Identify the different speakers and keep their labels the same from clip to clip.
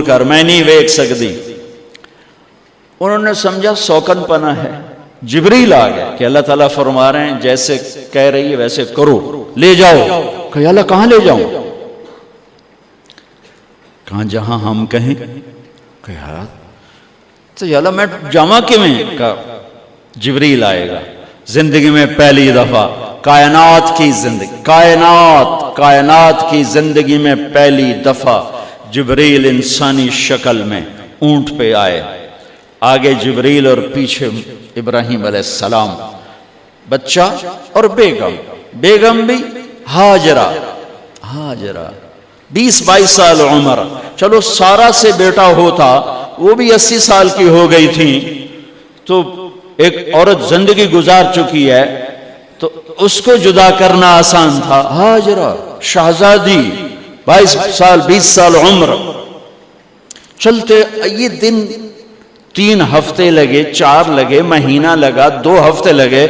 Speaker 1: کر میں نہیں ویکھ سکتی. انہوں نے سمجھا سوکن پنا ہے. جبریل آ گئے کہ اللہ تعالیٰ فرما رہے ہیں جیسے کہہ رہی ہے ویسے کرو، لے جاؤ. کہ یا اللہ کہاں لے جاؤں؟ کہاں جہاں ہم کہیں. کہ یار تو یا اللہ میں جاواں کیویں؟ کہا جبریل آئے گا زندگی میں پہلی دفعہ کائنات کی زندگی میں پہلی دفعہ جبریل انسانی شکل میں اونٹ پہ آئے. آگے جبریل اور پیچھے ابراہیم علیہ السلام، بچہ اور بیگم بھی ہاجرہ 20-22 سال عمر. چلو سارا سے بیٹا ہوتا وہ بھی 80 سال کی ہو گئی تھی، تو ایک عورت زندگی گزار چکی ہے تو اس کو جدا کرنا آسان تھا. ہاجرہ شہزادی 22 سال 20 سال عمر. چلتے یہ دن 3 ہفتے لگے، 4 لگے، مہینہ لگا، 2 ہفتے لگے،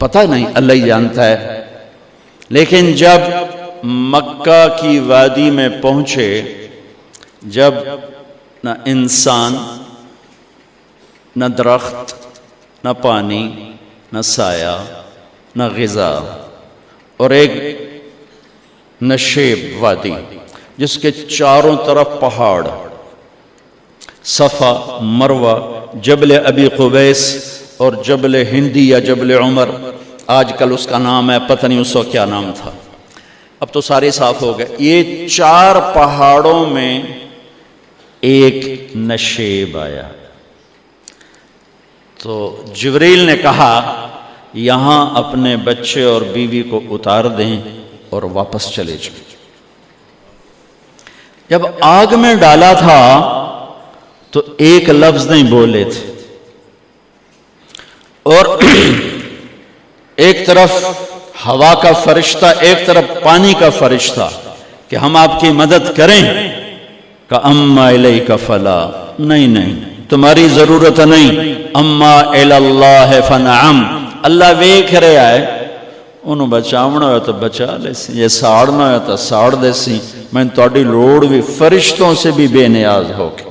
Speaker 1: پتہ نہیں، اللہ ہی جانتا ہے. لیکن جب مکہ کی وادی میں پہنچے، جب نہ انسان، نہ درخت، نہ پانی، نہ سایہ، نہ غذا، اور ایک نشیب وادی جس کے چاروں طرف پہاڑ، صفا، مروہ، جبل ابی قبیس اور جبل ہندی یا جبل عمر، آج کل اس کا نام ہے، پتہ نہیں اس وقت کیا نام تھا، اب تو سارے صاف ہو گئے. یہ 4 پہاڑوں میں ایک نشیب آیا. تو جبریل نے کہا یہاں اپنے بچے اور بیوی کو اتار دیں اور واپس چلے جائیں. جب آگ میں ڈالا تھا تو ایک لفظ نہیں بولے تھے، اور ایک طرف ہوا کا فرشتہ، ایک طرف پانی کا فرشتہ کہ ہم آپ کی مدد کریں. کہ اما الیک فلا، نہیں تمہاری ضرورت نہیں. اما الاللہ فنعم، اللہ ویکھ رہا ہے، انہوں بچاونا ہوا تو بچا لے سی، یہ ساڑنا ہوا تو ساڑ دے سی، میں تہاڈی لوڑ بھی فرشتوں سے بھی بے نیاز ہو کے.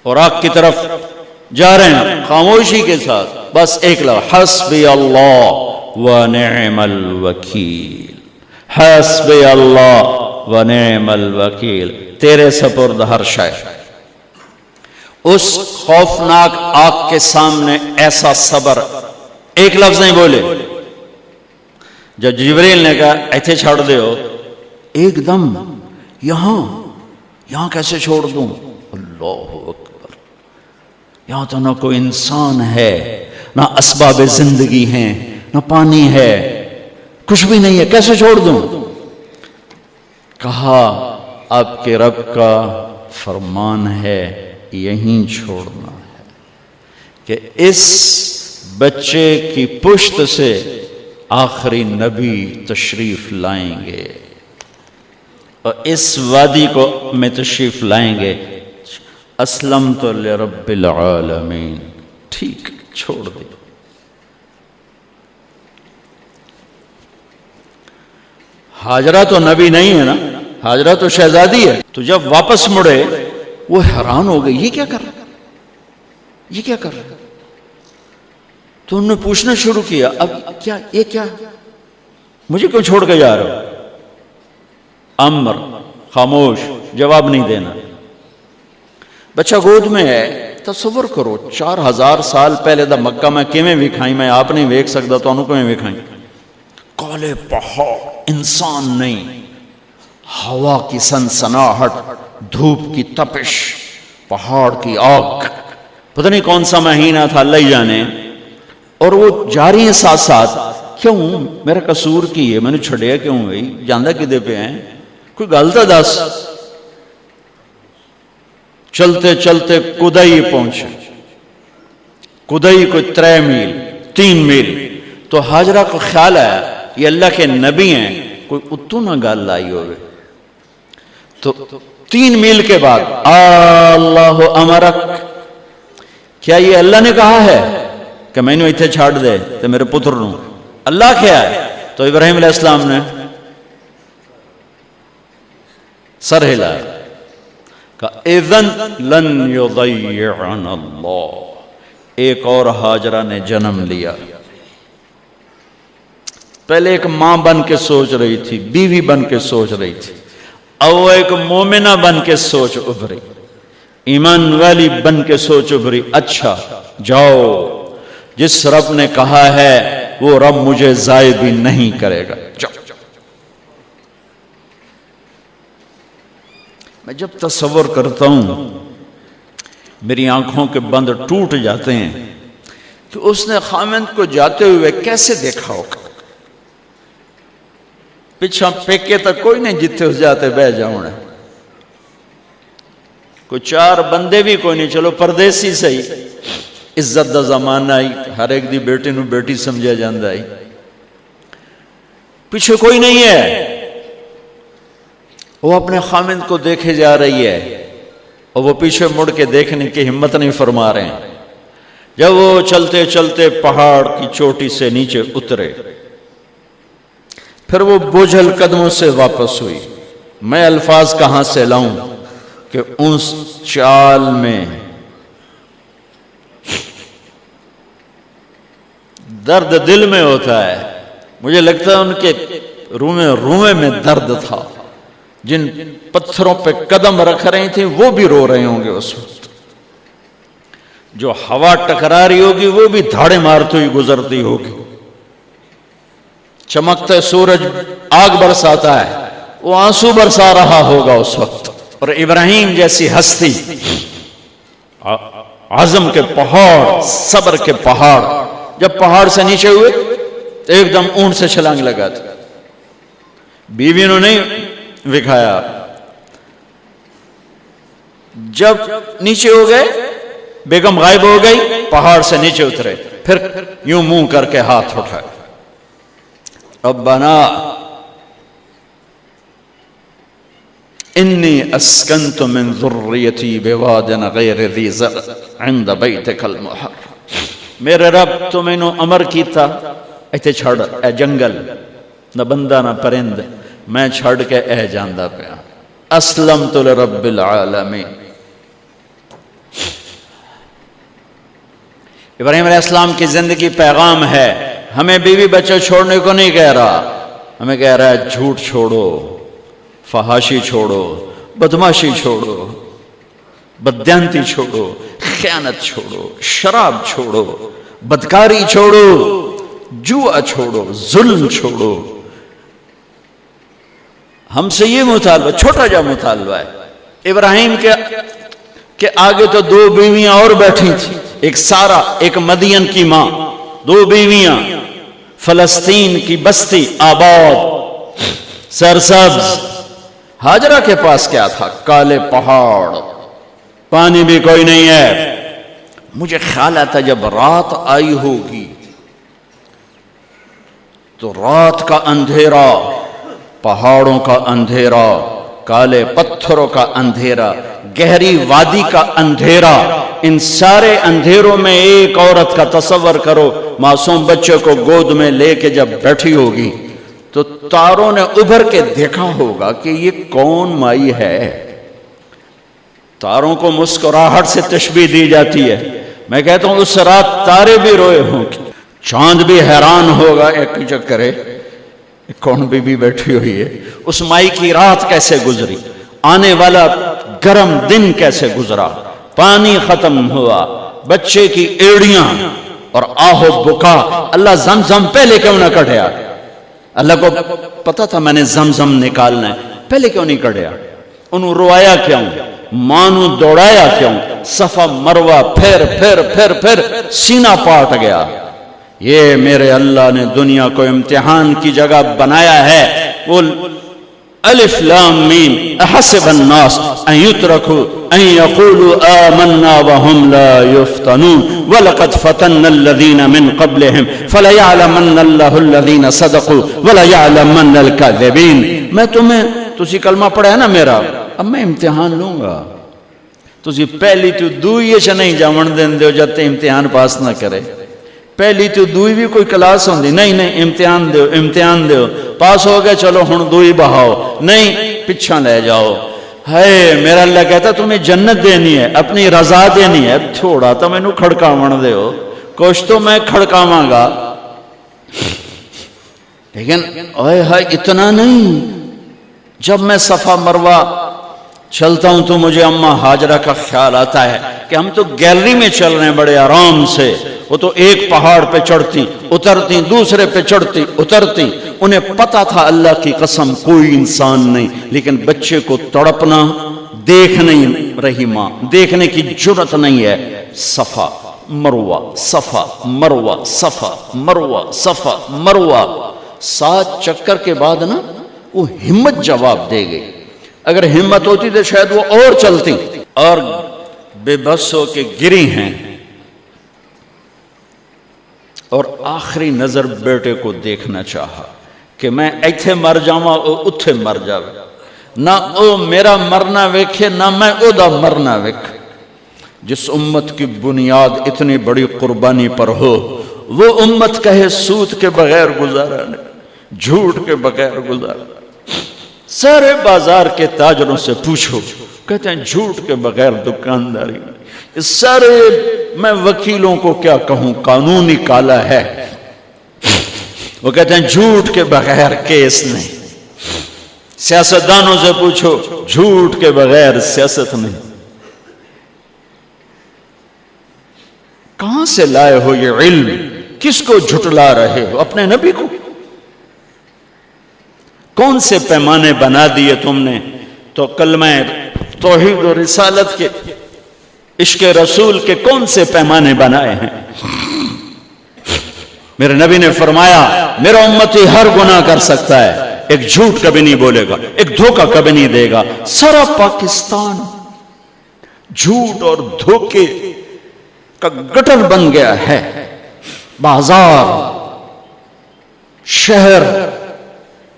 Speaker 1: اور آگ کی طرف جا رہے ہیں خاموشی کے ساتھ، بس ایک لفظ، حسبی اللہ ونعم الوکیل، حسبی اللہ ونعم الوکیل، تیرے سپرد ہر شے. اس خوفناک آگ کے سامنے ایسا صبر، ایک لفظ نہیں بولے. جب جبریل نے کہا ایتھے چھوڑ دے ہو، ایک دم یہاں کیسے چھوڑ دوں؟ اللہ اکبر، یہاں تو نہ کوئی انسان ہے، نہ اسباب زندگی ہیں، نہ پانی ہے، کچھ بھی نہیں ہے، کیسے چھوڑ دوں؟ کہا آپ کے رب کا فرمان ہے یہیں چھوڑنا ہے، کہ اس بچے کی پشت سے آخری نبی تشریف لائیں گے اور اس وادی کو میں تشریف لائیں گے. اسلمت لرب العالمین. ٹھیک، چھوڑ دے. ہاجرہ تو نبی نہیں ہے نا، ہاجرہ تو شہزادی ہے. تو جب واپس مڑے وہ حیران ہو گئی، یہ کیا کر رہا؟ تو انہوں نے پوچھنا شروع کیا، اب یہ کیا مجھے کیوں چھوڑ کے جا رہا ہو؟ امر، خاموش، جواب نہیں دینا. بچہ گود میں ہے. تصور کرو 4000 سال پہلے دا مکہ میں کیویں وکھائیں، میں آپ نہیں ویکھ سکتا تو انہوں کیویں وکھائیں. کالے پہاڑ، انسان نہیں، ہوا کی سنسناہٹ، دھوپ کی تپش، پہاڑ کی آگ، پتہ نہیں کون سا مہینہ تھا اللہ ہی جانے. اور وہ جاری ہیں ساتھ ساتھ. کیوں میرا قصور کی ہے، میں نے چھڑیا کیوں گئی، جاندہ کدے پہ ہیں، کوئی غلطہ دس. چلتے چلتے کدئی پہنچے. کدئی کوئی 3 میل 3 میل. تو ہاجرہ کو خیال آیا یہ اللہ کے نبی ہیں، کوئی اتو نہ گال لائی ہوئے. تو 3 میل کے بعد اللہ امرک، کیا یہ اللہ نے کہا ہے کہ میں نے اتنے چھاڑ دے تو میرے پتر نو؟ اللہ کیا ہے؟ تو ابراہیم علیہ السلام نے سر ہلایا، اذن لن یضیعنا اللہ. ایک اور ہاجرہ نے جنم لیا. پہلے ایک ماں بن کے سوچ رہی تھی، بیوی بن کے سوچ رہی تھی، اب وہ ایک مومنہ بن کے سوچ ابھری، ایمان والی بن کے سوچ ابھری. اچھا جاؤ، جس رب نے کہا ہے وہ رب مجھے ضائع بھی نہیں کرے گا. جاؤ. میں جب تصور کرتا ہوں میری آنکھوں کے بند ٹوٹ جاتے ہیں کہ اس نے خامند کو جاتے ہوئے کیسے دیکھا ہوگا. پچھا پیکے تک کوئی نہیں جتے ہو جاتے بہ جاؤں، کوئی چار بندے بھی کوئی نہیں، چلو پردیسی صحیح، عزت دا زمانہ آئی، ہر ایک دی بیٹی نو بیٹی سمجھا جاندہ آئی، پیچھے کوئی نہیں ہے. وہ اپنے خامند کو دیکھے جا رہی ہے اور وہ پیچھے مڑ کے دیکھنے کی ہمت نہیں فرما رہے ہیں. جب وہ چلتے چلتے پہاڑ کی چوٹی سے نیچے اترے، پھر وہ بوجھل قدموں سے واپس ہوئی. میں الفاظ کہاں سے لاؤں کہ اس چال میں درد دل میں ہوتا ہے. مجھے لگتا ہے ان کے رومے میں درد تھا. جن پتھروں پہ قدم رکھ رہی تھیں وہ بھی رو رہے ہوں گے اس وقت. جو ہوا ٹکرا رہی ہوگی وہ بھی دھاڑے مارتی ہوئی گزرتی ہوگی. چمکتے سورج آگ برساتا ہے، وہ آنسو برسا رہا ہوگا اس وقت. اور ابراہیم جیسی ہستی، عزم کے پہاڑ، صبر کے پہاڑ، جب پہاڑ سے نیچے ہوئے تو ایک دم اونٹ سے چھلانگ لگا تھا. بیوی نے نہیں دکھایا. جب نیچے ہو گئے، بیگم غائب ہو گئی، پہاڑ سے نیچے اترے، پھر یوں منہ کر کے ہاتھ اٹھائے، ربنا انی اسکنت من ذریتی بواد غیر ذی زرع عند بیتک المحرم. میرے رب تو میں نے امر کیتا ایتھے چھڑ، اے جنگل، نہ بندہ نہ پرند، میں چھڑ کے اے جاندہ پیا. اسلمت لرب العالمین. ابراہیم علیہ السلام کی زندگی پیغام ہے. ہمیں بیوی بچے چھوڑنے کو نہیں کہہ رہا، ہمیں کہہ رہا ہے جھوٹ چھوڑو، فحاشی چھوڑو، بدماشی چھوڑو، بددیانتی چھوڑو، خیانت چھوڑو، شراب چھوڑو، بدکاری چھوڑو، جوا چھوڑو، ظلم چھوڑو. ہم سے یہ مطالبہ، چھوٹا جا مطالبہ ہے. ابراہیم کے آگے تو دو بیویاں اور بیٹھی تھیں، ایک سارا، ایک مدین کی ماں، دو بیویاں. فلسطین کی بستی آباد، سرسبز. ہاجرہ کے پاس کیا تھا؟ کالے پہاڑ، پانی بھی کوئی نہیں ہے. مجھے خیال آتا جب رات آئی ہوگی تو رات کا اندھیرا، پہاڑوں کا اندھیرا، کالے پتھروں کا اندھیرا، گہری وادی کا اندھیرا، ان سارے اندھیروں میں ایک عورت کا تصور کرو، معصوم بچے کو گود میں لے کے جب بیٹھی ہوگی تو تاروں نے ابھر کے دیکھا ہوگا کہ یہ کون مائی ہے. تاروں کو مسکراہٹ سے تشبیہ دی جاتی ہے. میں کہتا ہوں اس رات تارے بھی روئے ہوں گے، چاند بھی حیران ہوگا، ایک چکرے کون بی بی بیٹھی ہوئی ہے. اس مائی کی رات کیسے گزری، آنے والا گرم دن کیسے گزرا، پانی ختم ہوا، بچے کی ایڑیاں اور آہو بکا. اللہ زمزم پہلے کیوں نہ کڑھیا؟ اللہ کو پتا تھا میں نے زمزم نکالنا ہے، پہلے کیوں نہیں کڑھیا؟ انہوں روایا کیوں؟ مانو دوڑایا کیوں؟ صفا مروہ پھر پھر پھر پھر سینہ پاٹ گیا. یہ میرے اللہ نے دنیا کو امتحان کی جگہ بنایا ہے. وہ الف لام میم احسب الناس ان يتركوا ان يقولوا آمنا وهم لا يفتنون ولقد فتنا الذين من قبلهم فليعلمن الله الذين صدقوا وليعلمن الكاذبين. میں تسی کلمہ پڑھا ہے نا میرا، اب میں امتحان لوں گا. تسی پہلی تو دوئی چ نہیں جاون دین دیو جب تے امتحان پاس نہ کرے. پہلی تو دوئی بھی کوئی کلاس ہوندی نہیں، نہیں امتحان دیو، امتحان دیو، پاس ہو گئے چلو ہن دوئی بہاؤ، نہیں پچھا لے جاؤ. ہے میرا اللہ کہتا تمہیں جنت دینی ہے، اپنی رضا دینی ہے، تھوڑا تو مینوں کھڑکاون دے ہو، کچھ تو میں کھڑکاواں گا، لیکن اوئے ہائے اتنا نہیں۔ جب میں صفا مروہ چلتا ہوں تو مجھے اماں ہاجرہ کا خیال آتا ہے کہ ہم تو گیلری میں چل رہے ہیں بڑے آرام سے، وہ تو ایک پہاڑ پہ چڑھتی اترتی، دوسرے پہ چڑھتی اترتی، انہیں پتا تھا اللہ کی قسم کوئی انسان نہیں، لیکن بچے کو تڑپنا دیکھ نہیں رہی ماں، دیکھنے کی جرت نہیں ہے۔ صفا مروہ صفا مروہ صفا مروہ صفا مروہ، 7 چکر کے بعد نا وہ ہمت جواب دے گئی، اگر ہمت ہوتی تو شاید وہ اور چلتی، اور بے بس ہو کے گری ہیں، اور آخری نظر بیٹے کو دیکھنا چاہا کہ میں ایتھے مر جاواں او اتھے مر جاوے، نہ او میرا مرنا ویکھے نہ میں او دا مرنا ویکھ۔ جس امت کی بنیاد اتنی بڑی قربانی پر ہو، وہ امت کہے سود کے بغیر گزارا نہیں، جھوٹ کے بغیر گزارا۔ سارے بازار کے تاجروں سے پوچھو، کہتے ہیں جھوٹ کے بغیر دکانداری نہیں۔ سارے میں وکیلوں کو کیا کہوں، قانون ہی کالا ہے، وہ کہتے ہیں جھوٹ کے بغیر کیس نہیں۔ سیاستدانوں سے پوچھو، جھوٹ کے بغیر سیاست نہیں۔ کہاں سے لائے ہو یہ علم؟ کس کو جھٹلا رہے ہو؟ اپنے نبی کو؟ کون سے پیمانے بنا دیے تم نے؟ تو کلمہ توحید و رسالت کے، عشق رسول کے کون سے پیمانے بنائے ہیں؟ میرے نبی نے فرمایا میرا امتی ہر گناہ کر سکتا ہے، ایک جھوٹ کبھی نہیں بولے گا، ایک دھوکہ کبھی نہیں دے گا۔ سارا پاکستان جھوٹ اور دھوکے کا گٹر بن گیا ہے، بازار، شہر،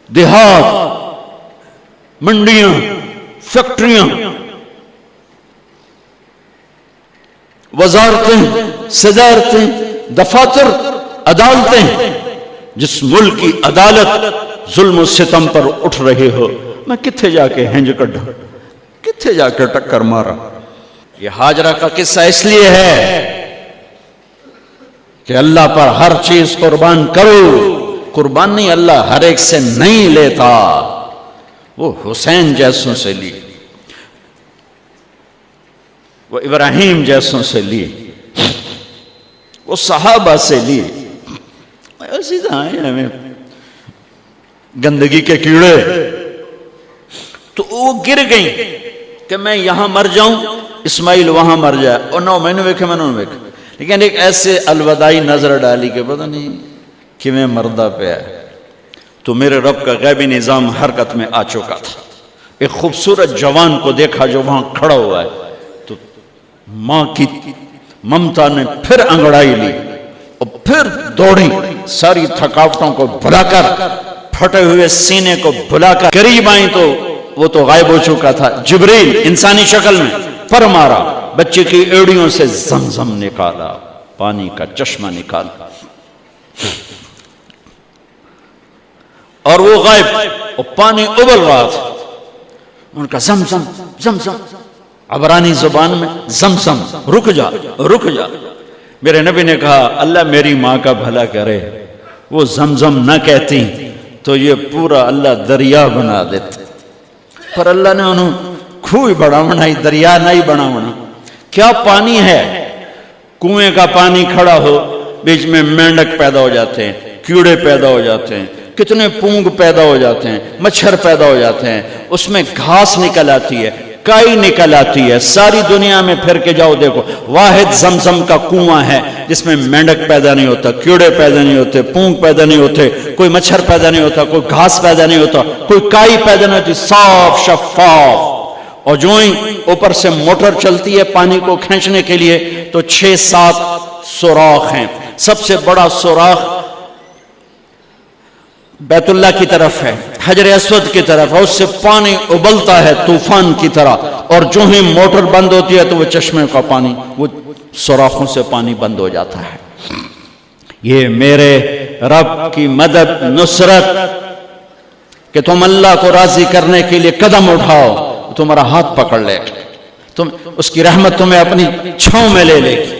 Speaker 1: دیہات، منڈیاں، فیکٹریاں، وزارتیں، صدارتیں، دفاتر، عدالتیں، جس ملک کی عدالت ظلم و ستم پر اٹھ رہے ہو، میں کتھے جا کے ہنج کڈھا، کتھے جا کے ٹکر مارا۔ یہ ہاجرہ کا قصہ اس لیے ہے کہ اللہ پر ہر چیز قربان کرو، قربان نہیں، اللہ ہر ایک سے نہیں لیتا، وہ حسین جیسوں سے لی، وہ ابراہیم جیسوں سے لی، وہ صحابہ سے لی، ایسی ہمیں گندگی کے کیڑے، تو وہ گر گئیں کہ میں یہاں مر جاؤں، اسماعیل وہاں مر جائے، اور نو میں نے ویکھے میں نے ویکھے، لیکن ایک ایسے الوداعی نظر ڈالی کہ پتہ نہیں کہ میں مردہ پہ ہے، تو میرے رب کا غیبی نظام حرکت میں آ چکا تھا۔ ایک خوبصورت جوان کو دیکھا جو وہاں کھڑا ہوا ہے، تو ماں کی ممتا نے پھر انگڑائی لی اور پھر دوڑی، ساری تھکاوٹوں کو بھلا کر، پھٹے ہوئے سینے کو بھلا کر قریب آئیں تو وہ تو غائب ہو چکا تھا۔ جبریل انسانی شکل میں پر مارا، بچے کی ایڑیوں سے زمزم نکالا، پانی کا چشمہ نکالا، اور وہ غائب، اور پانی ابل رہا تھا۔ ان کا زمزم زمزم، عبرانی زبان میں زمزم، رک جا رک جا۔ میرے نبی نے کہا اللہ میری ماں کا بھلا کرے، وہ زمزم نہ کہتی تو یہ پورا اللہ دریا بنا دیتے، پر اللہ نے انہوں کھوئی بڑھاونا ہی دریا نہیں بناونا۔ کیا پانی ہے؟ کنویں کا پانی کھڑا ہو، بیچ میں مینڈک پیدا ہو جاتے ہیں، کیڑے پیدا ہو جاتے ہیں، کتنے پونگ پیدا ہو جاتے ہیں، مچھر پیدا ہو جاتے ہیں، اس میں گھاس نکل آتی ہے، کائی نکل آتی ہے، ساری دنیا میں پھر کے جاؤ دیکھو، واحد زمزم کا کنواں ہے جس میں مینڈک پیدا نہیں ہوتا، کیڑے پیدا نہیں ہوتے، پونگ پیدا نہیں ہوتے، کوئی مچھر پیدا نہیں ہوتا، کوئی گھاس پیدا نہیں ہوتا، کوئی کائی پیدا نہیں ہوتی، صاف شفاف۔ اور جو ہی اوپر سے موٹر چلتی ہے پانی کو کھینچنے کے لیے تو 6-7 سوراخ ہیں، سب سے بڑا سوراخ بیت اللہ کی طرف ہے، حجر اسود کی طرف ہے، اس سے پانی ابلتا ہے طوفان کی طرح، اور جو ہی موٹر بند ہوتی ہے تو وہ چشمے کا پانی، وہ سوراخوں سے پانی بند ہو جاتا ہے۔ یہ میرے رب کی مدد، نصرت، کہ تم اللہ کو راضی کرنے کے لیے قدم اٹھاؤ، تمہارا ہاتھ پکڑ لے گا، تم اس کی رحمت تمہیں اپنی چھاؤں میں لے لے گی،